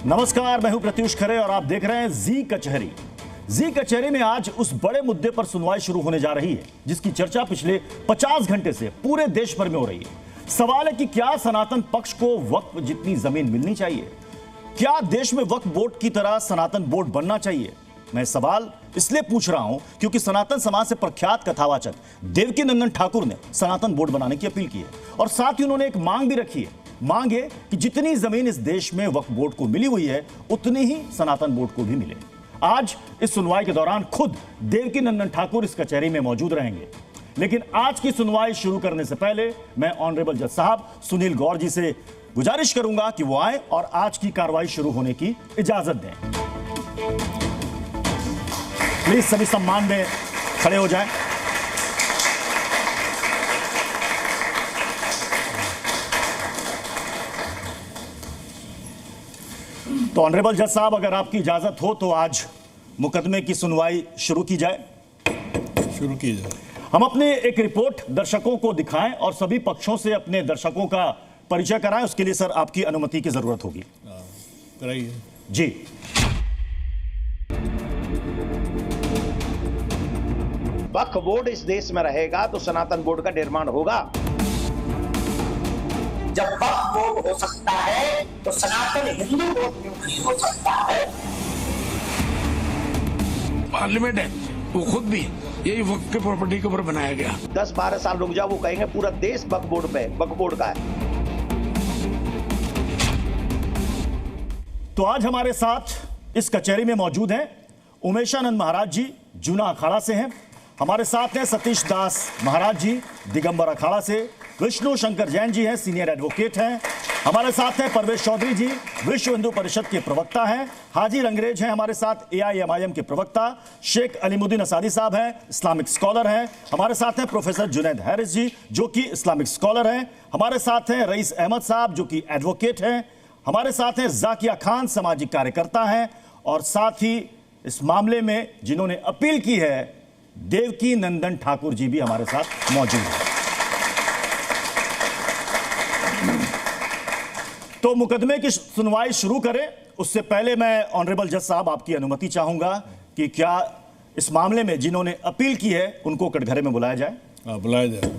नमस्कार, मैं हूं प्रत्युष खरे और आप देख रहे हैं जी कचहरी। जी कचहरी में आज उस बड़े मुद्दे पर सुनवाई शुरू होने जा रही है जिसकी चर्चा पिछले 50 घंटे से पूरे देश भर में हो रही है। सवाल है कि क्या सनातन पक्ष को वक्फ जितनी जमीन मिलनी चाहिए? क्या देश में वक्फ बोर्ड की तरह सनातन बोर्ड बनना चाहिए? मैं सवाल इसलिए पूछ रहा हूं क्योंकि सनातन समाज से प्रख्यात कथावाचक देवकीनंदन ठाकुर ने सनातन बोर्ड बनाने की अपील की है और साथ ही उन्होंने एक मांग भी रखी है। मांग है कि जितनी जमीन इस देश में वक्फ बोर्ड को मिली हुई है उतनी ही सनातन बोर्ड को भी मिले। आज इस सुनवाई के दौरान खुद देवकीनंदन ठाकुर इस कचहरी में मौजूद रहेंगे। लेकिन आज की सुनवाई शुरू करने से पहले मैं ऑनरेबल जज साहब सुनील गौर जी से गुजारिश करूंगा कि वो आए और आज की कार्रवाई शुरू होने की इजाजत दें। प्लीज सभी सम्मान में खड़े हो जाएं। तो ऑनरेबल जज साहब, अगर आपकी इजाजत हो तो आज मुकदमे की सुनवाई शुरू की जाए। शुरू की जाए। हम अपने एक रिपोर्ट दर्शकों को दिखाएं और सभी पक्षों से अपने दर्शकों का परिचय कराएं। उसके लिए सर आपकी अनुमति की जरूरत होगी। कराइए जी। वक्फ बोर्ड इस देश में रहेगा तो सनातन बोर्ड का निर्माण होगा। जब वक्फ बोर्ड हो सकता है तो सनातन हिंदू बोर्ड क्यों नहीं हो सकता है? पार्लियामेंट है वो खुद भी यही वक्फ के प्रॉपर्टी के ऊपर बनाया गया। 10-12 साल रुक जाओ, वो कहेंगे पूरा देश वक्फ बोर्ड पे वक्फ बोर्ड का है। तो आज हमारे साथ इस कचहरी में मौजूद हैं उमेशानंद महाराज जी, जूना अखाड़ा से हैं। हमारे साथ हैं सतीश दास महाराज जी, दिगंबर अखाड़ा से। विष्णु शंकर जैन जी हैं, सीनियर एडवोकेट हैं। हमारे साथ हैं परवेश चौधरी जी, विश्व हिंदू परिषद के प्रवक्ता हैं। हाजी रंगरेज हैं हमारे साथ, AIMIM के प्रवक्ता। शेख अलीमुद्दीन असादी साहब हैं, इस्लामिक स्कॉलर हैं। हमारे साथ हैं प्रोफेसर जुनैद हैरिस जी, जो कि इस्लामिक स्कॉलर हैं। हमारे साथ हैं रईस अहमद साहब, जो कि एडवोकेट हैं। हमारे साथ हैं जाकिया खान, सामाजिक कार्यकर्ता हैं। और साथ ही इस मामले में जिन्होंने अपील की है, देवकीनंदन ठाकुर जी भी हमारे साथ मौजूद हैं। तो मुकदमे की सुनवाई शुरू करें उससे पहले मैं ऑनरेबल जज साहब आपकी अनुमति चाहूंगा कि क्या इस मामले में जिन्होंने अपील की है उनको कटघरे में बुलाया जाए? बुलाया जाए।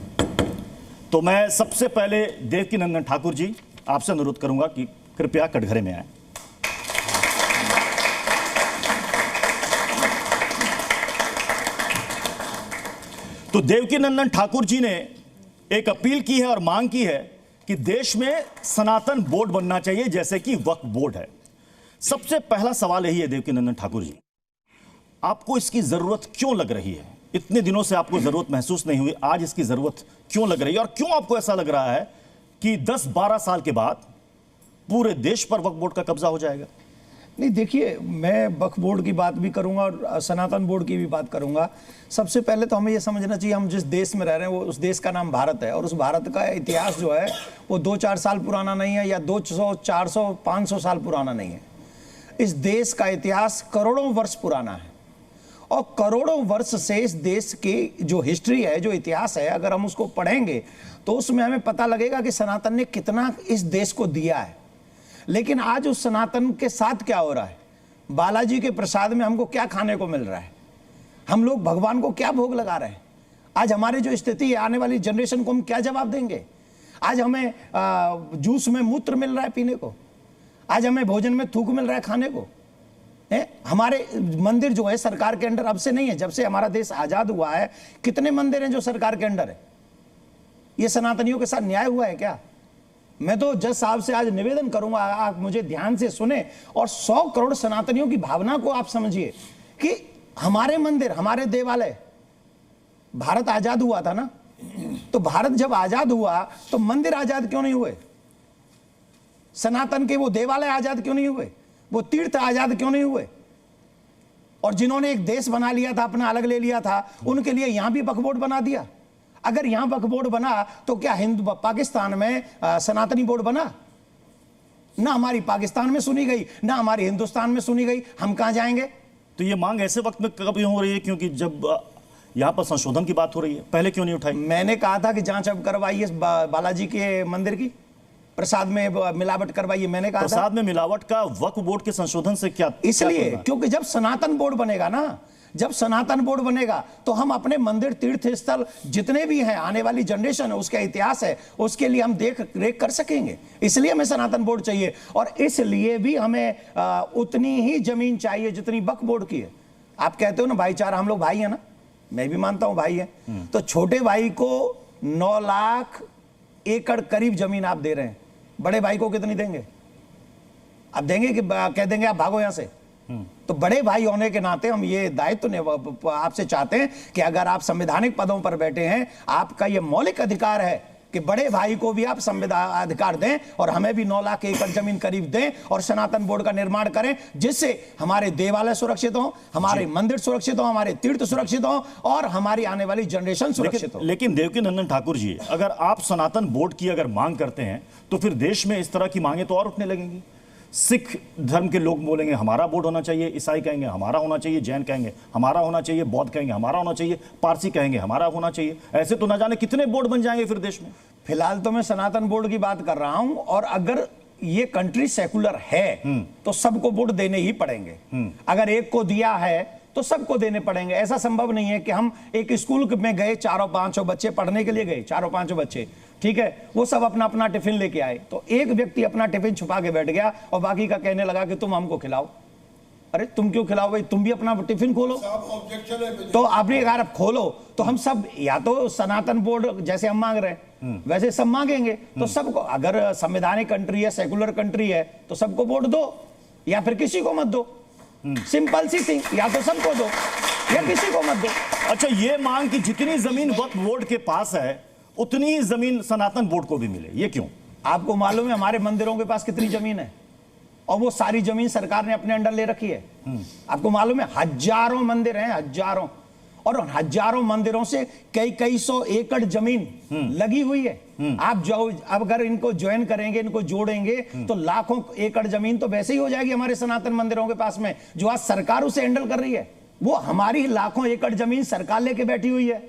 तो मैं सबसे पहले देवकीनंदन ठाकुर जी आपसे अनुरोध करूंगा कि कृपया कटघरे में आए। तो देवकीनंदन ठाकुर जी ने एक अपील की है और मांग की है कि देश में सनातन बोर्ड बनना चाहिए जैसे कि वक्फ बोर्ड है। सबसे पहला सवाल यही है देवकीनंदन ठाकुर जी, आपको इसकी जरूरत क्यों लग रही है? इतने दिनों से आपको जरूरत महसूस नहीं हुई, आज इसकी जरूरत क्यों लग रही है? और क्यों आपको ऐसा लग रहा है कि 10-12 साल के बाद पूरे देश पर वक्फ बोर्ड का कब्जा हो जाएगा? नहीं, देखिए, मैं वक्फ बोर्ड की बात भी करूंगा और सनातन बोर्ड की भी बात करूंगा। सबसे पहले तो हमें यह समझना चाहिए, हम जिस देश में रह रहे हैं वो उस देश का नाम भारत है और उस भारत का इतिहास जो है वो 2-4 साल पुराना नहीं है या 200, 400, 500 साल पुराना नहीं है। इस देश का इतिहास करोड़ों वर्ष पुराना है और करोड़ों वर्ष से इस देश की जो हिस्ट्री है, जो इतिहास है, अगर हम उसको पढ़ेंगे तो उसमें हमें पता लगेगा कि सनातन ने कितना इस देश को दिया है। लेकिन आज उस सनातन के साथ क्या हो रहा है? बालाजी के प्रसाद में हमको क्या खाने को मिल रहा है? हम लोग भगवान को क्या भोग लगा रहे हैं? आज हमारी जो स्थिति है, आने वाली जनरेशन को हम क्या जवाब देंगे? आज हमें जूस में मूत्र मिल रहा है पीने को, आज हमें भोजन में थूक मिल रहा है खाने को। हमारे मंदिर जो है सरकार के अंडर अब से नहीं है, जब से हमारा देश आजाद हुआ है कितने मंदिर हैं जो सरकार के अंडर है? ये सनातनियों के साथ न्याय हुआ है क्या? मैं तो जज साहब से आज निवेदन करूंगा, आप मुझे ध्यान से सुने और 100 करोड़ सनातनियों की भावना को आप समझिए कि हमारे मंदिर, हमारे देवालय, भारत आजाद हुआ था ना, तो भारत जब आजाद हुआ तो मंदिर आजाद क्यों नहीं हुए? सनातन के वो देवालय आजाद क्यों नहीं हुए? वो तीर्थ आजाद क्यों नहीं हुए? और जिन्होंने एक देश बना लिया था, अपना अलग ले लिया था, उनके लिए यहां भी वक्फ बोर्ड बना दिया। अगर यहां वक्फ बोर्ड बना तो क्या हिंदू पाकिस्तान में सनातनी बोर्ड बना? ना हमारी पाकिस्तान में सुनी गई, ना हमारी हिंदुस्तान में सुनी गई। हम कहां जाएंगे? तो ये मांग ऐसे वक्त में कब हो रही है क्योंकि जब यहाँ पर संशोधन की बात हो रही है, पहले क्यों नहीं उठाई? मैंने कहा था कि जांच अब करवाइए बालाजी के मंदिर की, प्रसाद में मिलावट करवाइए, मैंने कहा था। प्रसाद में मिलावट का वक्फ बोर्ड के संशोधन से क्या? इसलिए क्योंकि जब सनातन बोर्ड बनेगा ना, जब सनातन बोर्ड बनेगा तो हम अपने मंदिर तीर्थ स्थल जितने भी हैं, आने वाली जनरेशन है, उसका इतिहास है, उसके लिए हम देख रेख कर सकेंगे। इसलिए हमें सनातन बोर्ड चाहिए और इसलिए भी हमें उतनी ही जमीन चाहिए जितनी वक्फ बोर्ड की है। आप कहते हो ना भाईचारा, हम लोग भाई है ना, मैं भी मानता हूं भाई है। तो छोटे भाई को 9 लाख एकड़ करीब जमीन आप दे रहे हैं, बड़े भाई को कितनी देंगे? आप देंगे कि कह देंगे आप भागो यहां से? तो बड़े भाई होने के नाते हम ये दायित्व आपसे चाहते हैं कि अगर आप संवैधानिक पदों पर बैठे हैं, आपका ये मौलिक अधिकार है कि बड़े भाई को भी आप संविधान अधिकार दें और हमें भी 9 लाख एकड़ जमीन करीब दें और सनातन बोर्ड का निर्माण करें, जिससे हमारे देवालय सुरक्षित हो, हमारे मंदिर सुरक्षित हो, हमारे तीर्थ सुरक्षित हो और हमारी आने वाली जनरेशन सुरक्षित हो। लेकिन देवकीनंदन ठाकुर जी, अगर आप सनातन बोर्ड की अगर मांग करते हैं तो फिर देश में इस तरह की मांगे तो और उठने लगेंगी। सिख धर्म के लोग बोलेंगे हमारा बोर्ड होना चाहिए, ईसाई कहेंगे हमारा होना चाहिए, जैन कहेंगे हमारा होना चाहिए, बौद्ध कहेंगे हमारा होना चाहिए, पारसी कहेंगे हमारा होना चाहिए। ऐसे तो ना जाने कितने बोर्ड बन जाएंगे फिर देश में। फिलहाल तो मैं सनातन बोर्ड की बात कर रहा हूं और अगर ये कंट्री सेकुलर है तो सबको बोर्ड देने ही पड़ेंगे। अगर एक को दिया है तो सबको देने पड़ेंगे। ऐसा संभव नहीं है कि हम एक स्कूल में गए, 4-5 बच्चे पढ़ने के लिए गए, 4-5 बच्चे, ठीक है, वो सब अपना अपना टिफिन लेके आए, तो एक व्यक्ति अपना टिफिन छुपा के बैठ गया और बाकी का कहने लगा कि तुम हमको खिलाओ। अरे तुम क्यों खिलाओ भाई, तुम भी अपना टिफिन खोलो। तो आपने कहा आप खोलो, तो हम सब या तो सनातन बोर्ड जैसे हम मांग रहे हैं वैसे सब मांगेंगे। तो सबको, अगर संवैधानिक कंट्री है, सेकुलर कंट्री है, तो सबको वोट दो या फिर किसी को मत दो। सिंपल सी थिंग, या तो सबको दो या किसी को मत दो। अच्छा, ये मांग कि जितनी जमीन वक्फ बोर्ड के पास है उतनी ही जमीन सनातन बोर्ड को भी मिले, ये क्यों? आपको मालूम है हमारे मंदिरों के पास कितनी जमीन है और वो सारी जमीन सरकार ने अपने अंडर ले रखी है। आपको मालूम है हजारों मंदिर हैं, हजारों, और हजारों मंदिरों से कई सौ एकड़ जमीन लगी हुई है। आप जो अगर इनको ज्वाइन करेंगे, इनको जोड़ेंगे तो लाखों एकड़ जमीन तो वैसे ही हो जाएगी हमारे सनातन मंदिरों के पास में, जो आज सरकार उसे हैंडल कर रही है। वो हमारी लाखों एकड़ जमीन सरकार लेके बैठी हुई है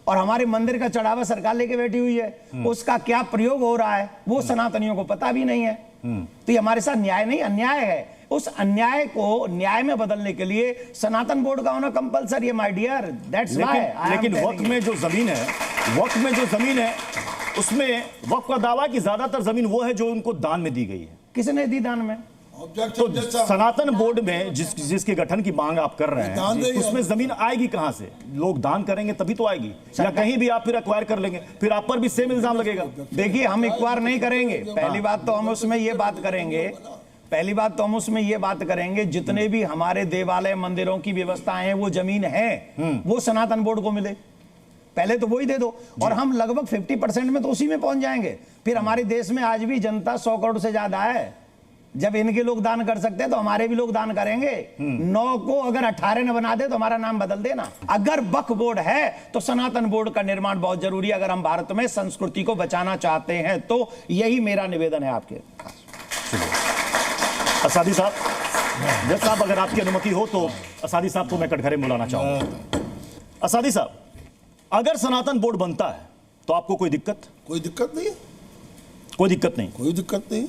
और हमारे मंदिर का चढ़ावा सरकार लेके बैठी हुई है। उसका क्या प्रयोग हो रहा है वो सनातनियों को पता भी नहीं है। तो ये हमारे साथ न्याय नहीं, अन्याय है। उस अन्याय को न्याय में बदलने के लिए सनातन बोर्ड का होना कंपलसरी है, माय डियर, दैट्स व्हाई। लेकिन वक्फ में जो जमीन है, वक्फ में जो जमीन है, उसमें वक्फ का दावा कि ज्यादातर जमीन वो है जो उनको दान में दी गई है। किसने दी दान में? तो सनातन बोर्ड में जिसके गठन की मांग आप कर रहे हैं, उसमें जमीन आएगी कहां से? लोग दान करेंगे तभी तो आएगी, या कहीं भी आप फिर एक्वायर कर लेंगे, फिर आप पर भी सेम इल्जाम लगेगा। देखिए, हम एक्वायर नहीं करेंगे। पहली बात तो हम उसमें ये बात करेंगे, जितने भी हमारे देवालय मंदिरों की व्यवस्थाएं हैं वो जमीन है वो सनातन बोर्ड को मिले, पहले तो वही दे दो। और हम लगभग 50% में तो उसी में पहुंच जाएंगे। फिर हमारे देश में आज भी जनता 100 करोड़ से ज्यादा है। जब इनके लोग दान कर सकते हैं तो हमारे भी लोग दान करेंगे। 9 को अगर 18 न बना दे तो हमारा नाम बदल देना। अगर वक्फ बोर्ड है तो सनातन बोर्ड का निर्माण बहुत जरूरी है, अगर हम भारत में संस्कृति को बचाना चाहते हैं तो। यही मेरा निवेदन है आपके। असादी साहब, जज साहब, अगर आपकी अनुमति हो तो असादी साहब को मैं कटघरे में बुलाना चाहूंगा। असादी साहब, अगर सनातन बोर्ड बनता है तो आपको कोई दिक्कत? कोई दिक्कत नहीं है, कोई दिक्कत नहीं, कोई दिक्कत नहीं।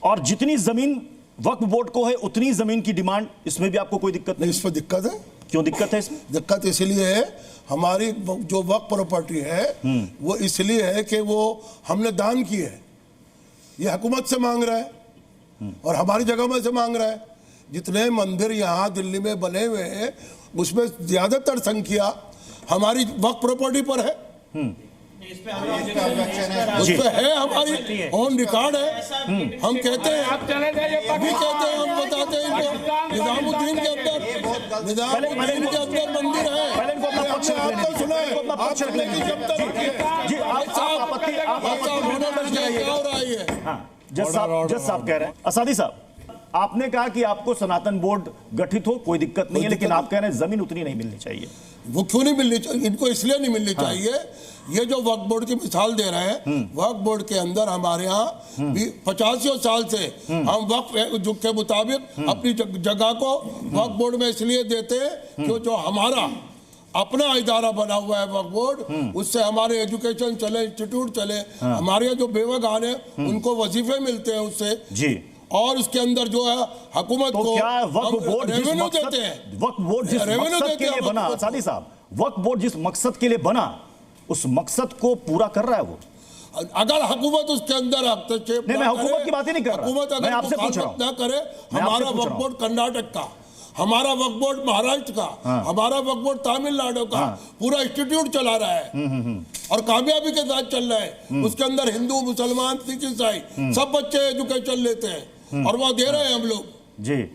और जितनी जमीन वक्फ बोर्ड को है उतनी जमीन की डिमांड, इसमें भी आपको कोई दिक्कत नहीं? इस पर दिक्कत है। क्यों दिक्कत है इसमें? दिक्कत इसलिए है, हमारी जो वक्फ प्रॉपर्टी है वो इसलिए है कि वो हमने दान की है। ये हुकूमत से मांग रहा है और हमारी जगह में से मांग रहा है। जितने मंदिर यहाँ दिल्ली में बने हुए हैं उसमें ज्यादातर संख्या हमारी वक्फ प्रॉपर्टी पर है। उस पे है, हमारी ऑन रिकॉर्ड है। हम कहते हैं, अभी कहते हैं, हम बताते हैं इनको, निजामुद्दीन के अंदर मंदिर है। आपको सुना है, आपने की जब तक क्या हो रहा है? जज साहब कह रहे हैं। असादी साहब, आपने कहा कि आपको सनातन बोर्ड गठित हो कोई दिक्कत नहीं है, लेकिन आप कह रहे हैं जमीन उतनी नहीं मिलनी चाहिए। वो क्यों नहीं मिलनी चाहिए? इनको इसलिए नहीं मिलनी चाहिए, ये जो वक्फ बोर्ड की मिसाल दे रहे हैं, वक्फ बोर्ड के अंदर हमारे यहाँ भी 85 साल से हम वक्फ के मुताबिक अपनी जगह को वक्फ बोर्ड में इसलिए देते हैं कि जो हमारा अपना इदारा बना हुआ है वक्फ बोर्ड, उससे हमारे एजुकेशन चले, इंस्टीट्यूट चले, हमारे यहाँ जो बेवकूफ हैं उनको वजीफे मिलते हैं उससे जी। और उसके अंदर जो है हुकूमत तो को क्या वक्फ बोर्ड जिस रेवेन्यू मकसद, देते हैं, वक्फ बोर्ड जिस रेवेन्यू मकसद देते के हैं लिए बना, वक्फ बोर्ड को। सादी साहब, वक्फ बोर्ड जिस मकसद के लिए बना उस मकसद को पूरा कर रहा है वो? अगर हुकूमत उसके अंदर हस्तक्षेप नहीं, ना मैं हुकूमत करे, की बात ही नहीं कर रहा। हुकूमत मैं अगर आपसे पूछ रहा हूं। मुखालफत ना करे, मैं आपसे हमारा पूछ रहा वक्फ हूं। बोर्ड कर्नाटक का, हमारा वक्फ बोर्ड महाराष्ट्र का, हमारा वक्फ बोर्ड तमिलनाडु का पूरा इंस्टीट्यूट चला रहा है और कामयाबी के साथ चल रहा है। उसके अंदर हिंदू, मुसलमान, सिख, ईसाई सब बच्चे एजुकेशन लेते हैं और वह दे रहे हैं हम लोग। जी,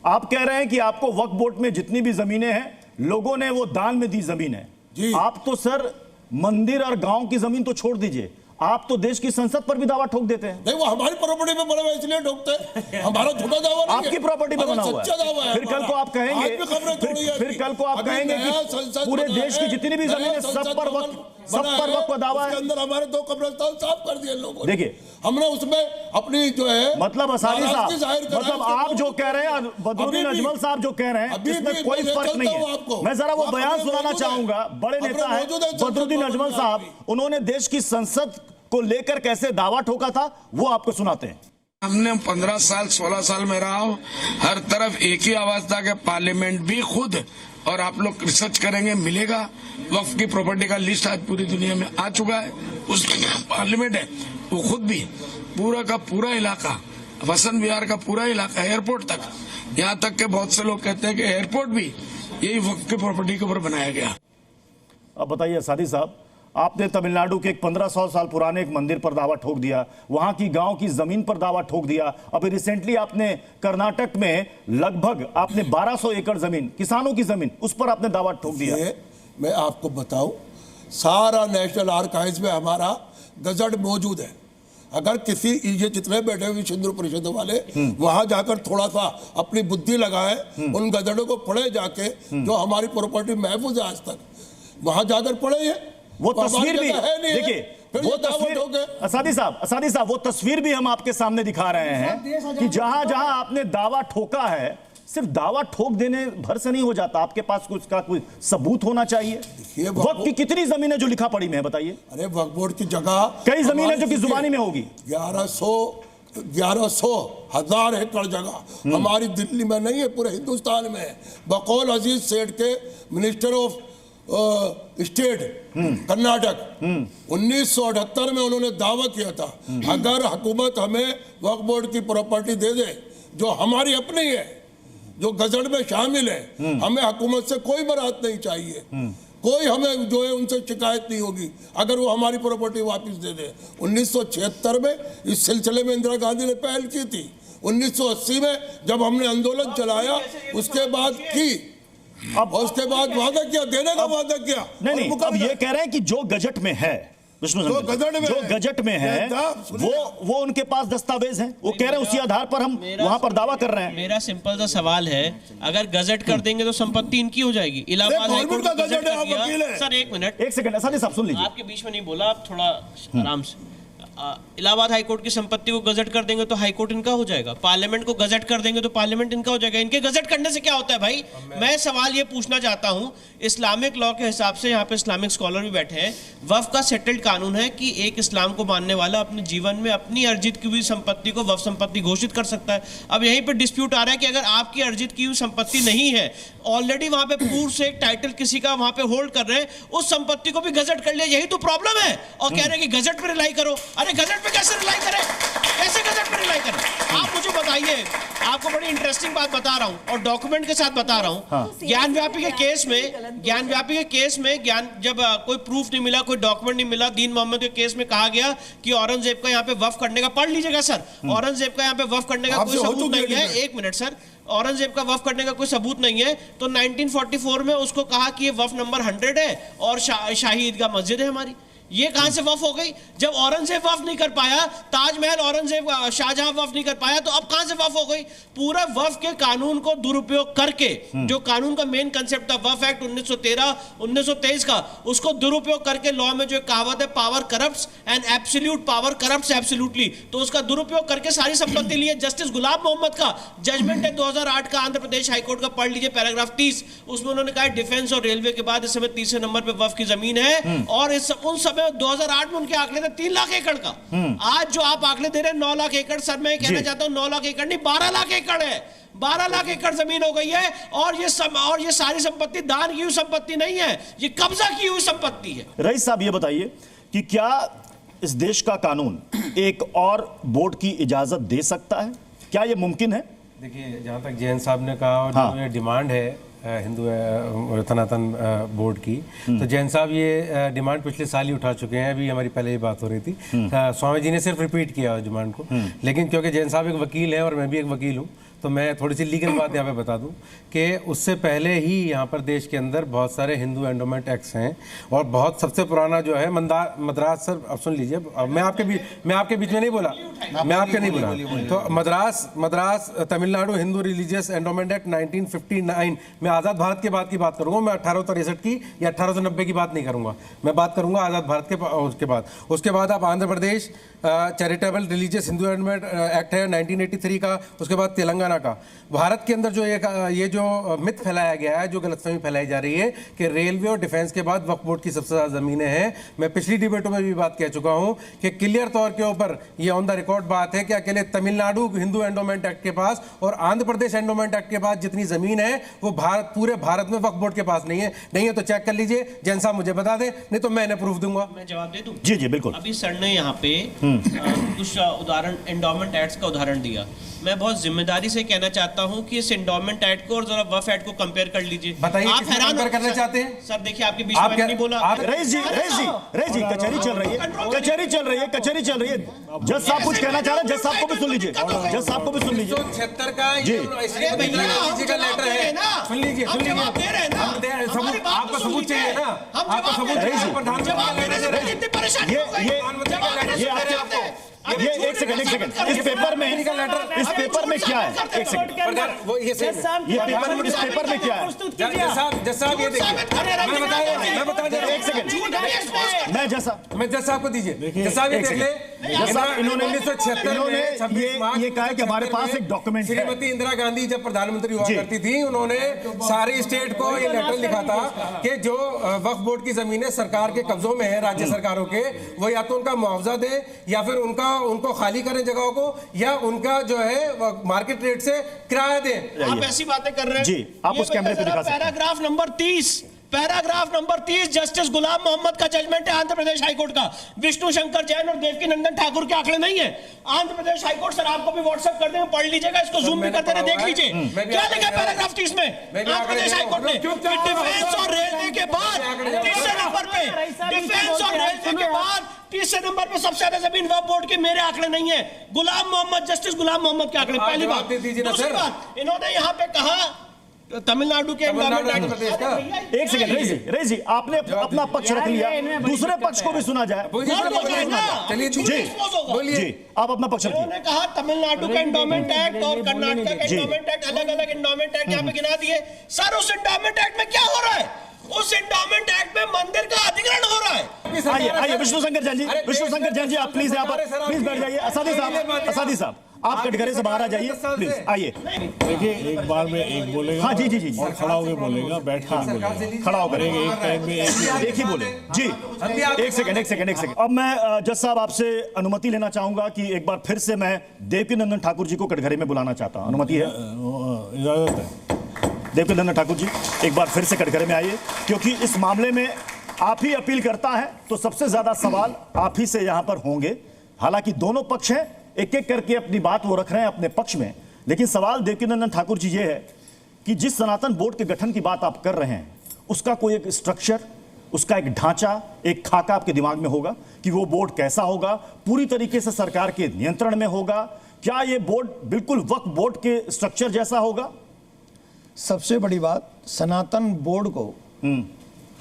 आप कह रहे हैं कि आपको वक्फ बोर्ड में जितनी भी जमीनें हैं लोगों ने वो दान में दी जमीन है जी। आप तो सर मंदिर और गांव की जमीन तो छोड़ दीजिए, आप तो देश की संसद पर भी दावा ठोक देते हैं। नहीं, वो हमारी प्रॉपर्टी पे बना हुआ है इसलिए ठोकते हैं, हमारा झूठा दावा नहीं है। आपकी प्रॉपर्टी पे बना हुआ सच्चा दावा है। है फिर कल को आप कहेंगे, आज भी खबरें थोड़ी है फिर कल को आप अभी कहेंगे नया कि संसद पूरे बना देश की है, जितनी भी नया जमीनें संसद सब पर भवन सब बना पर है, वक्फ दावा उसके है। अंदर हमारे 2 कब्रिस्तान साफ कर दिए लोगों ने। देखिए, हमने उसमें अपनी जो है मतलब असादी नाराजगी जाहिर साहब, करा मतलब है। आप जो कह रहे हैं और बदरुद्दीन अभी भी- अजमल साहब जो कह रहे हैं अभी इसमें भी कोई मैं फर्क नहीं चलता हूं है। आपको। मैं जरा वो आप बयान अपने सुनाना मौजूद हैं। चाहूंगा, बड़े अपने नेता मौजूद हैं, हैं संसद बदरुद्दीन भवन अजमल में साहब, आप उन्होंने देश की संसद को लेकर कैसे दावा ठोका था वो आपको सुनाते हैं। हमने 15 साल 16 साल में रहा हूं, हर तरफ एक ही आवाज था कि पार्लियामेंट भी खुद, और आप लोग रिसर्च करेंगे मिलेगा, वक्फ की प्रॉपर्टी का लिस्ट आज पूरी दुनिया में आ चुका है। उस पार्लियामेंट है वो खुद भी पूरा का पूरा इलाका, वसंत विहार का पूरा इलाका एयरपोर्ट तक, यहाँ तक के बहुत से लोग कहते हैं कि एयरपोर्ट भी यही वक्फ की प्रॉपर्टी के ऊपर बनाया गया। अब बताइए सादी साहब, आपने तमिलनाडु के एक 1500 साल पुराने एक मंदिर पर दावा ठोक दिया, वहां की गांव की जमीन पर दावा ठोक दिया, अभी रिसेंटली आपने कर्नाटक में लगभग आपने 1200 एकड़ जमीन, किसानों की जमीन, उस पर आपने दावा ठोक दिया। मैं आपको बताऊं, सारा नेशनल आर्काइव्स में हमारा गजट मौजूद है। अगर किसी ये जितने बैठे हुए सिंधु परिषद वाले वहां जाकर थोड़ा सा अपनी बुद्धि लगाए, उन गजटों को पढ़े जाके, जो हमारी प्रॉपर्टी महफूज है आज तक, वहां जाकर पढ़े ये वो तस्वीर भी देखिए, वो तस्वीर असादी साहब वो तस्वीर भी हम आपके सामने दिखा रहे हैं कि जहां जहां आपने दावा ठोका है, सिर्फ दावा ठोक देने भर से नहीं हो जाता, आपके पास कुछ का कोई सबूत होना चाहिए। वक्त की कितनी जमीन है जो लिखा पड़ी में है बताइए? अरे वक्फ बोर्ड की जगह कई जमीन है जो कि जुबानी में होगी। 1100,000 एकड़ जगह हमारी दिल्ली में नहीं है, पूरे हिंदुस्तान में है। बकौल अजीज सेठ के मिनिस्टर ऑफ स्टेट कर्नाटक 1978 में उन्होंने दावा किया था, अगर हुकूमत हमें वक्फ बोर्ड की प्रॉपर्टी दे दे जो हमारी अपनी है, जो गजट में शामिल है, हमें हुकूमत से कोई बरात नहीं चाहिए, कोई हमें जो है उनसे शिकायत नहीं होगी अगर वो हमारी प्रॉपर्टी वापस दे दे। 1976 में इस सिलसिले में इंदिरा गांधी ने पहल की थी। 1980 में जब हमने आंदोलन चलाया उसके बाद की, अब उसके बाद वादा किया, देने का वादा किया। नहीं, अब ये कह रहे हैं कि जो गजट में है, जो गजट में है वो उनके पास दस्तावेज हैं, वो कह रहे हैं उसी आधार पर हम वहां पर दावा कर रहे हैं। मेरा सिंपल सा सवाल है, अगर गजट कर देंगे तो संपत्ति इनकी हो जाएगी। इलाहाबाद हाईकोर्ट का गजट कर दिया। सर एक मिनट, एक सेकंड, असादी साहब सुन लीजिए, आपके बीच में नहीं बोला, आप थोड़ा आराम से। इलाहाबाद हाईकोर्ट की संपत्ति को गजट कर देंगे तो हाईकोर्ट इनका हो जाएगा, पार्लियामेंट को गजट कर देंगे तो पार्लियामेंट इनका हो जाएगा। इनके गजट करने से क्या होता है भाई? मैं सवाल ये पूछना चाहता हूं, इस्लामिक लॉ के हिसाब से यहाँ पे इस्लामिक स्कॉलर भी बैठे हैं, वक्फ का सेटल्ड कानून है कि एक इस्लाम को मानने वाला अपने जीवन में अपनी अर्जित की हुई संपत्ति को वक्फ संपत्ति घोषित कर सकता है। अब यहीं पे डिस्प्यूट आ रहा है कि अगर आपकी अर्जित की हुई संपत्ति नहीं है, ऑलरेडी वहां पे पूर्व से एक टाइटल किसी का वहां पे होल्ड कर रहे हैं, उस संपत्ति को भी गजट कर लिया, यही तो प्रॉब्लम है। और कह रहे हैं कि गजट पे रिलाई करो। अरे गजट पे कैसे रिलाई करें? कैसे गजट पे रिलाई करें? आप मुझे बताइए, आपको बड़ी इंटरेस्टिंग बात बता रहा हूं और डॉक्यूमेंट के साथ बता रहा हूं। ज्ञानव्यापी के केस में जब कोई प्रूफ नहीं मिला, कोई डॉक्यूमेंट नहीं मिला, दीन मोहम्मद के केस में कहा गया कि औरंगजेब का यहाँ पे वक्फ करने का, पढ़ लीजिएगा सर, औरंगजेब का यहाँ पे वक्फ करने का कोई सबूत नहीं है। एक मिनट सर, औरंगजेब का वक्फ करने का कोई सबूत नहीं है, तो 1944 में उसको कहा कि ये वक्फ नंबर 100 है और शाही ईदगाह मस्जिद है हमारी। ये कहां से वफ हो गई? जब औरंगजेब वफ नहीं कर पाया, ताजमहल औरंगजेब शाहजहां वफ नहीं कर पाया, तो अब कहां से वफ हो गई? पूरा वफ के कानून को दुरुपयोग करके, जो कानून का मेन कंसेप्ट था वफ एक्ट 1923 का, उसको दुरुपयोग करके लॉ में जो कहावत है power corrupts and absolute power corrupts absolutely, तो उसका दुरुपयोग करके सारी संपत्ति ली है। जस्टिस गुलाब मोहम्मद का जजमेंट है 2008 का, आंध्र प्रदेश हाईकोर्ट का, पढ़ लीजिए पैराग्राफ 30, उसमें उन्होंने कहा डिफेंस और रेलवे के बाद इस समय तीसरे नंबर पे वफ की जमीन है, और उन समय 2008 में उनके आंकड़े थे 3 लाख एकड़ का। आज जो आप आंकड़े दे रहे हैं 9 लाख एकड़, सर मैं कहना चाहता हूं 9 लाख एकड़ नहीं 12 लाख एकड़ है, 12 लाख एकड़ जमीन हो गई है, और ये सारी संपत्ति दान की हुई संपत्ति नहीं है, ये कब्जा की हुई संपत्ति है। रईस साहब ये बताइए कि क्या इस देश का कानून एक और बोर्ड की इजाजत दे सकता है? क्या ये मुमकिन है? देखिए, जहाँ तक जैन साहब ने कहा और हाँ। जो ये डिमांड है हिंदू सनातन बोर्ड की, तो जैन साहब ये डिमांड पिछले साल ही उठा चुके हैं। अभी हमारी पहले ही बात हो रही थी, स्वामी जी ने सिर्फ रिपीट किया डिमांड को, लेकिन क्योंकि जैन साहब एक वकील हैं और मैं भी एक वकील हूँ, तो मैं थोड़ी सी लीगल बात यहाँ पे बता दूं कि उससे पहले ही यहाँ पर देश के अंदर बहुत सारे हिंदू एंडोमेंट एक्ट्स हैं, और बहुत सबसे पुराना जो है मद्रास, सर अब सुन लीजिए, मैं आपके बीच में नहीं बोला, मैं आपके नहीं बोला, तो Madras Tamil Nadu Hindu religious endowment act 1959, मैं आज़ाद भारत के बाद की बात करूंगा, मैं 1863 की या 1890 की बात नहीं करूंगा, मैं बात करूंगा आज़ाद भारत के उसके बाद आप Andhra Pradesh charitable religious Hindu endowment act है 1983 का, उसके बाद तेलंगाना का। भारत के अंदर जो ये जो मिथ फैलाया गया है, जो गलतफहमी फैलाई जा रही है कि रेलवे और डिफेंस के बाद वक्फ बोर्ड की सबसे ज़्यादा ज़मीनें हैं, मैं पिछली डिबेटों में भी बात कह चुका हूं कि क्लियर तौर के ऊपर ये ऑन द रिकॉर्ड बात है कि अकेले तमिलनाडु हिंदू एंडोमेंट एक्ट के पास और आंध्र प्रदेश एंडोमेंट एक्ट के पास जितनी ज़मीन है वो पूरे भारत में वक्फ बोर्ड के पास नहीं है तो चेक कर लीजिए, जैन साहब मुझे बता दें, नहीं तो मैं इन्हें प्रूफ दूंगा। मैं जवाब दे दूं? जी जी बिल्कुल। अभी सर ने यहाँ पे कुछ उदाहरण एंडोमेंट एक्ट्स का उदाहरण दिया, मैं बहुत जिम्मेदारी से कहना चाहता हूं कि इस एंडोमेंट एक्ट को और जरा वफ एक्ट को कंपेयर कर लीजिए। बताइए आप हैरान करना चाहते हैं? सर देखिए, आपके बीच में नहीं बोला। रईस जी कचहरी चल रही है, कचहरी चल रही है। जज साहब कुछ कहना चाह रहे हैं, जज साहब को भी सुन लीजिए, जज साहब को भी सुन लीजिए। 1976 का ये लेटर है, सुन लीजिए, आपको सबूत चाहिए ना, आपको सबूत चाहिए, ये एक सेकंड इस पेपर में क्या है? एक सेकंड, ये पेपर में क्या है? जज साहब ये देखिए, मैं बता दे रहा हूं, एक सेकंड, मैं जज साहब को दीजिए, जज साहब ये देख ले, इन्होंने 1976 ये कहा है कि हमारे पास एक डॉक्यूमेंट है। श्रीमती इंदिरा गांधी जब प्रधानमंत्री हुआ करती थी, उन्होंने सारी स्टेट को ये लेटर लिखा था कि जो वक्फ बोर्ड की जमीनें सरकार के कब्जों में है, राज्य सरकारों के, वो या तो उनका मुआवजा दे या फिर उनको खाली करें जगहों को, या उनका जो है मार्केट रेट से किराया दें। आप ऐसी बातें कर रहे हैं जी, आप उस कैमरे पे दिखा सकते हैं। पैराग्राफ नंबर 30 जस्टिस गुलाम मोहम्मद का जजमेंट है आंध्र प्रदेश हाईकोर्ट का। विष्णु शंकर जैन और देवकी नंदन ठाकुर के आंकड़े नहीं है। आंध्र प्रदेश हाईकोर्ट, सर आपको भी व्हाट्सएप कर देंगे, पढ़ लीजिएगा, इसको जूम भी करते रहे, देख लीजिए क्या लिखा है पैराग्राफ 30 में आंध्र प्रदेश हाईकोर्ट ने। डिफेंस और रेलवे के बाद तीसरे नंबर पे, डिफेंस और रेलवे के बाद तीसरे नंबर पे सबसे ज्यादा जमीन वक्फ बोर्ड के मेरे आंकड़े नहीं है, गुलाम मोहम्मद, जस्टिस गुलाम मोहम्मद के आंकड़े। पहली बात। दूसरी बात, इन्होंने यहाँ पे कहा तमिलनाडु के एक सेकंड, रईस जी आपने अपना पक्ष रख लिया, दूसरे पक्ष को भी सुना जाए। जी आप अपना पक्ष रखिए। उन्होंने कहा तमिलनाडु का एंडोमेंट एक्ट और कर्नाटक का एंडोमेंट एक्ट, अलग अलग एंडोमेंट एक्ट यहाँ पे गिना दिए। सर उस एंडोमेंट एक्ट में क्या हो रहा है? उस एंडोमेंट एक्ट में मंदिर का अधिग्रहण हो रहा है। आइए विष्णु शंकर जैन जी आप प्लीज यहाँ पर प्लीज बैठ जाइए। असादी साहब आप कटघरे से बाहर आ जाइए प्लीज, आइए। देखिए, एक बार में एक बोलेगा, हाँ जी और खड़ा होकर बोलेगा, बैठ कर बोलेगा, खड़ा होकर एक टाइम में एक ही बोले। जी एक सेकंड। अब मैं जज साहब आपसे अनुमति लेना चाहूंगा कि एक बार फिर से मैं देवकी नंदन ठाकुर जी को कटघरे में बुलाना चाहता हूं, अनुमति है? इजाजत है। देवकी नंदन ठाकुर जी एक बार फिर से कटघरे में आइए, क्योंकि इस मामले में आप ही अपील करता है तो सबसे ज्यादा सवाल आप ही से यहां पर होंगे। हालांकि दोनों पक्ष हैं, एक एक करके अपनी बात वो रख रहे हैं अपने पक्ष में, लेकिन सवाल देवकीनंदन ठाकुर जी ये है कि जिस सनातन बोर्ड के गठन की बात आप कर रहे हैं उसका कोई एक स्ट्रक्चर, उसका एक ढांचा, एक खाका आपके दिमाग में होगा कि वो बोर्ड कैसा होगा, पूरी तरीके से सरकार के नियंत्रण में होगा? क्या ये बोर्ड बिल्कुल वक्फ बोर्ड के स्ट्रक्चर जैसा होगा? सबसे बड़ी बात, सनातन बोर्ड को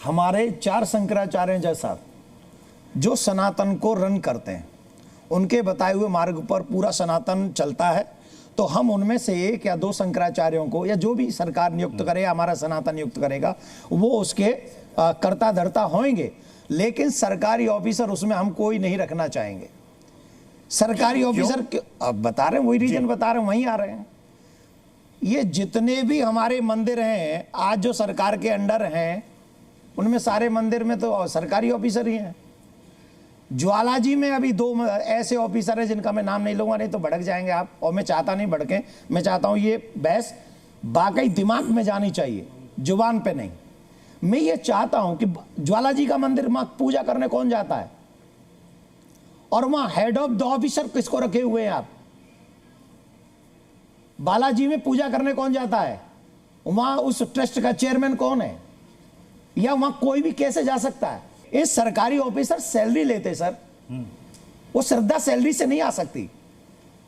हमारे 4 शंकराचार्य जैसा जो सनातन को रन करते हैं, उनके बताए हुए मार्ग पर पूरा सनातन चलता है, तो हम उनमें से एक या दो शंकराचार्यों को या जो भी सरकार नियुक्त करे या हमारा सनातन नियुक्त करेगा वो उसके कर्ता धर्ता होंगे, लेकिन सरकारी ऑफिसर उसमें हम कोई नहीं रखना चाहेंगे। सरकारी ऑफिसर अब बता रहे हैं, वही रीजन बता रहे हैं, वहीं आ रहे हैं। ये जितने भी हमारे मंदिर हैं आज जो सरकार के अंडर हैं, उनमें सारे मंदिर में तो सरकारी ऑफिसर ही हैं। ज्वालाजी में अभी दो ऐसे ऑफिसर हैं जिनका मैं नाम नहीं लूंगा, नहीं तो भड़क जाएंगे आप, और मैं चाहता नहीं भड़कें। मैं चाहता हूं ये बहस वाकई दिमाग में जानी चाहिए, जुबान पे नहीं। मैं ये चाहता हूं कि ज्वालाजी का मंदिर वहां पूजा करने कौन जाता है, और वहां हेड ऑफ द ऑफिसर किसको रखे हुए हैं आप? बालाजी में पूजा करने कौन जाता है? वहां उस ट्रस्ट का चेयरमैन कौन है? या वहां कोई भी कैसे जा सकता है? इस सरकारी ऑफिसर सैलरी लेते सर, वो श्रद्धा सैलरी से नहीं आ सकती।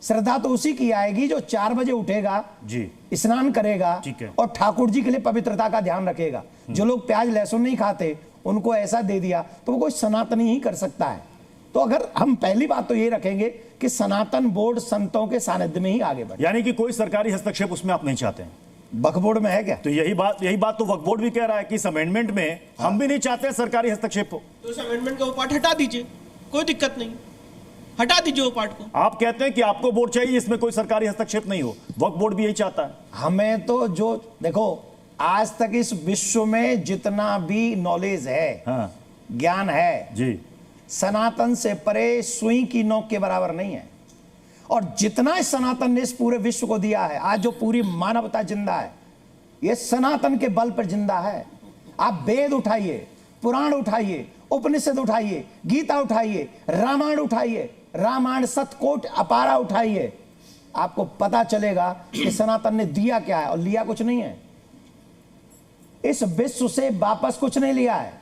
श्रद्धा तो उसी की आएगी जो 4 बजे उठेगा जी, स्नान करेगा और ठाकुर जी के लिए पवित्रता का ध्यान रखेगा। जो लोग प्याज लहसुन नहीं खाते उनको ऐसा दे दिया तो वो कोई सनातनी ही कर सकता है। तो अगर हम पहली बात तो ये रखेंगे कि सनातन बोर्ड संतों के सानिध्य में ही आगे बढ़े, यानी कि कोई सरकारी हस्तक्षेप उसमें आप नहीं चाहते हैं। वक्फ बोर्ड में है क्या? तो यही बात तो वक्फ बोर्ड भी कह रहा है कि इस अमेंडमेंट में हम भी नहीं चाहते सरकारी हस्तक्षेप हो। तो इस अमेंडमेंट का वो पार्ट हटा दीजिए, कोई दिक्कत नहीं, हटा दीजिए वो पार्ट को। आप कहते हैं कि आपको बोर्ड चाहिए, इसमें कोई सरकारी हस्तक्षेप नहीं हो, वक्फ बोर्ड भी यही चाहता है। हमें तो जो देखो आज तक इस विश्व में जितना भी नॉलेज है, ज्ञान है जी, सनातन से परे सुई की नोक के बराबर नहीं है। और जितना इस सनातन ने इस पूरे विश्व को दिया है, आज जो पूरी मानवता जिंदा है, ये सनातन के बल पर जिंदा है। आप वेद उठाइए, पुराण उठाइए, उपनिषद उठाइए, गीता उठाइए, रामायण उठाइए, रामायण सतकोट अपारा उठाइए, आपको पता चलेगा कि सनातन ने दिया क्या है और लिया कुछ नहीं है। इस विश्व से वापस कुछ नहीं लिया है।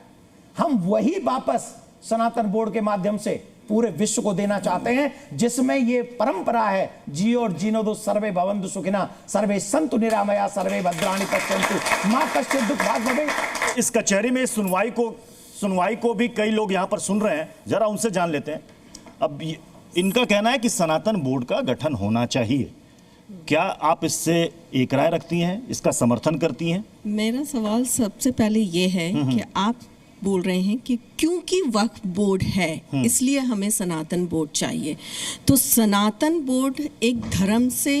हम वही वापस सनातन बोर्ड के माध्यम से पूरे विश्व को देना चाहते हैं, जिसमें ये परंपरा है, जियो और जीनो दो, सर्वे भवन्तु सुखिनः, सर्वे सन्तु निरामया, सर्वे भद्राणि पश्यन्तु मा कश्चित् दुःख भाग् भवेत्। इस कचहरी में सुनवाई को भी कई लोग यहां पर सुन रहे हैं, जरा उनसे जान लेते हैं। अब इनका कहना है कि सनातन बोर्ड का गठन होना चाहिए, क्या आप इससे एक राय रखती हैं, इसका समर्थन करती हैं? मेरा सवाल सबसे पहले ये है कि आप बोल रहे हैं कि क्योंकि वक्फ बोर्ड है इसलिए हमें सनातन बोर्ड चाहिए। तो सनातन बोर्ड एक धर्म से,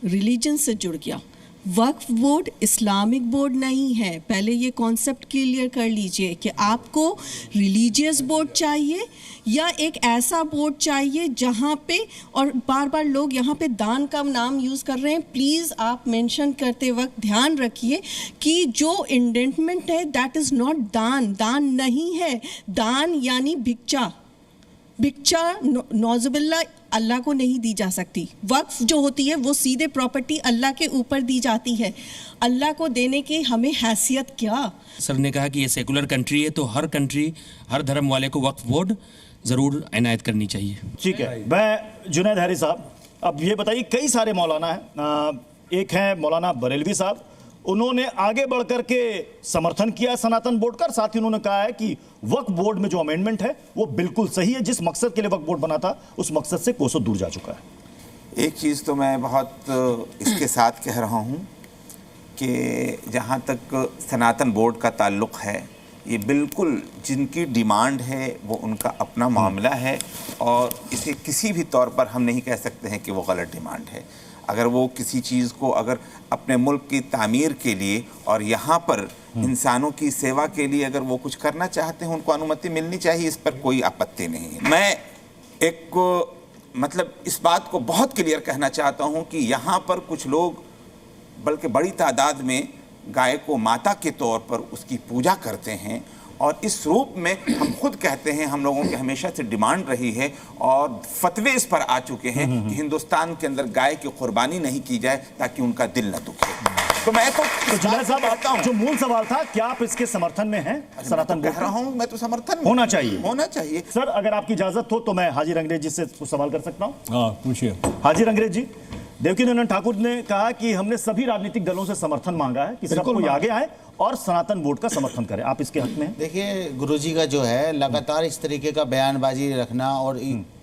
रिलीजन से जुड़ गया। वक्फ बोर्ड इस्लामिक बोर्ड नहीं है। पहले ये कॉन्सेप्ट क्लियर कर लीजिए कि आपको रिलीजियस बोर्ड चाहिए या एक ऐसा बोर्ड चाहिए जहाँ पे, और बार बार लोग यहाँ पे दान का नाम यूज़ कर रहे हैं, प्लीज़ आप मेंशन करते वक्त ध्यान रखिए कि जो इंडेंटमेंट है दैट इज़ नॉट दान, दान नहीं है। दान यानी भिक्षा, भिक्षा नौजुबिल्ला अल्लाह को नहीं दी जा सकती। वक्फ जो होती है वो सीधे प्रॉपर्टी अल्लाह के ऊपर दी जाती है। अल्लाह को देने की हमें हैसियत क्या? सर ने कहा कि ये सेकुलर कंट्री है, तो हर कंट्री, हर धर्म वाले को वक्फ बोर्ड ज़रूर इनायत करनी चाहिए। ठीक है। मैं जुनैद हैरी साहब, अब ये बताइए, कई सारे मौलाना हैं, एक हैं मौलाना बरेलवी साहब, उन्होंने आगे बढ़ कर के समर्थन किया सनातन बोर्ड का, साथ ही उन्होंने कहा है कि वक्फ बोर्ड में जो अमेंडमेंट है वो बिल्कुल सही है, जिस मकसद के लिए वक्फ बोर्ड बना था उस मकसद से कोसों दूर जा चुका है। एक चीज़ तो मैं बहुत इसके साथ कह रहा हूँ कि जहाँ तक सनातन बोर्ड का ताल्लुक़ है, ये बिल्कुल जिनकी डिमांड है वो उनका अपना मामला है, और इसे किसी भी तौर पर हम नहीं कह सकते हैं कि वो गलत डिमांड है। अगर वो किसी चीज़ को अगर अपने मुल्क की तामीर के लिए और यहाँ पर इंसानों की सेवा के लिए अगर वो कुछ करना चाहते हैं, उनको अनुमति मिलनी चाहिए, इस पर कोई आपत्ति नहीं है। मैं एक मतलब इस बात को बहुत क्लियर कहना चाहता हूँ कि यहाँ पर कुछ लोग बल्कि बड़ी तादाद में गाय को माता के तौर पर उसकी पूजा करते हैं, और इस रूप में हम खुद कहते हैं, हम लोगों की हमेशा से डिमांड रही है और फतवे इस पर आ चुके हैं कि हिंदुस्तान के अंदर गाय की कुर्बानी नहीं की जाए ताकि उनका दिल न दुखे। तो मैं तो जुनैद साहब, आता हूं, जो मूल सवाल था, क्या आप इसके समर्थन में हैं? सनातन बोर्ड कह रहा हूं, मैं तो समर्थन होना चाहिए, होना चाहिए। सर, अगर आपकी इजाजत हो तो मैं हाजी रंगरेज जी से कुछ सवाल कर सकता हूँ? हाँ, पूछिए। हाजी रंगरेज जी, देवकीनंदन ठाकुर ने कहा कि हमने सभी राजनीतिक दलों से समर्थन मांगा है कि सब कोई आगे आए और सनातन बोर्ड का समर्थन करें। आप इसके हक में हैं? देखिए गुरुजी का जो है लगातार इस तरीके का बयानबाजी रखना और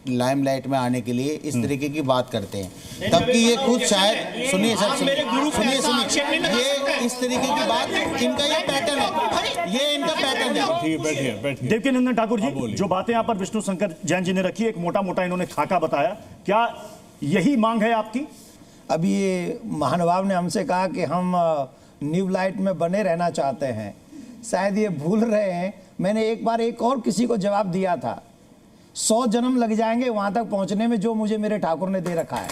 लाइमलाइट में आने के लिए इस तरीके की बात करते हैं, तब कि ये खुद शायद सुनिए सर सुनिए ये इस तरीके की बात इनका ये पैटर्न है, ये इनका पैटर्न है। बैठिए। देवकीनंदन ठाकुर जी, जो बातें यहाँ पर विष्णु शंकर जैन जी ने रखी, एक मोटा मोटा इन्होंने खाका बताया, क्या यही मांग है आपकी? अभी ये महानुभाव ने हमसे कहा कि हम न्यू लाइट में बने रहना चाहते हैं, शायद ये भूल रहे हैं मैंने एक बार एक और किसी को जवाब दिया था, 100 जन्म लग जाएंगे वहां तक पहुंचने में जो मुझे मेरे ठाकुर ने दे रखा है।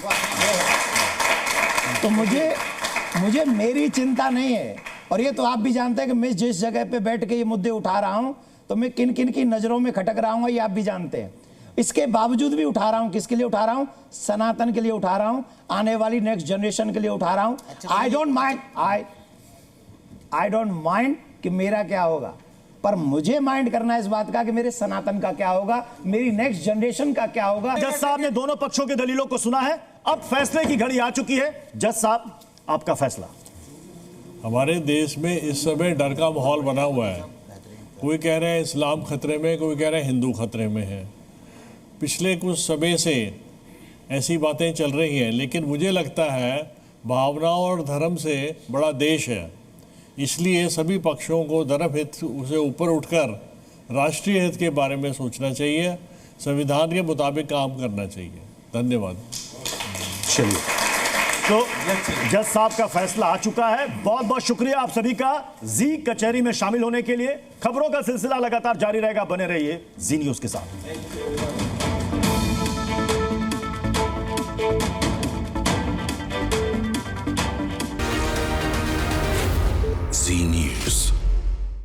तो मुझे मेरी चिंता नहीं है, और ये तो आप भी जानते हैं कि मैं जिस जगह पे बैठ के ये मुद्दे उठा रहा हूं तो मैं किन किन की नजरों में खटक रहा हूं, ये आप भी जानते हैं। इसके बावजूद भी उठा रहा हूं, किसके लिए उठा रहा हूं? सनातन के लिए उठा रहा हूं, आने वाली नेक्स्ट जनरेशन के लिए उठा रहा हूं। आई डोंट माइंड कि मेरा क्या होगा, पर मुझे माइंड करना है इस बात का कि मेरे सनातन का क्या होगा, मेरी नेक्स्ट जनरेशन का क्या होगा। जज साहब ने दोनों पक्षों के दलीलों को सुना है, अब फैसले की घड़ी आ चुकी है। जज साहब, आपका फैसला। हमारे देश में इस समय डर का माहौल बना हुआ है। कोई कह रहे हैं इस्लाम खतरे में, कोई कह रहे हैं हिंदू खतरे में है। पिछले कुछ समय से ऐसी बातें चल रही हैं, लेकिन मुझे लगता है भावनाओं और धर्म से बड़ा देश है, इसलिए सभी पक्षों को धर्म हित से ऊपर उठकर राष्ट्रीय हित के बारे में सोचना चाहिए, संविधान के मुताबिक काम करना चाहिए। धन्यवाद। चलिए, तो जज साहब का फैसला आ चुका है। बहुत बहुत शुक्रिया आप सभी का जी कचहरी में शामिल होने के लिए। खबरों का सिलसिला लगातार जारी रहेगा, बने रहिए जी न्यूज़ के साथ।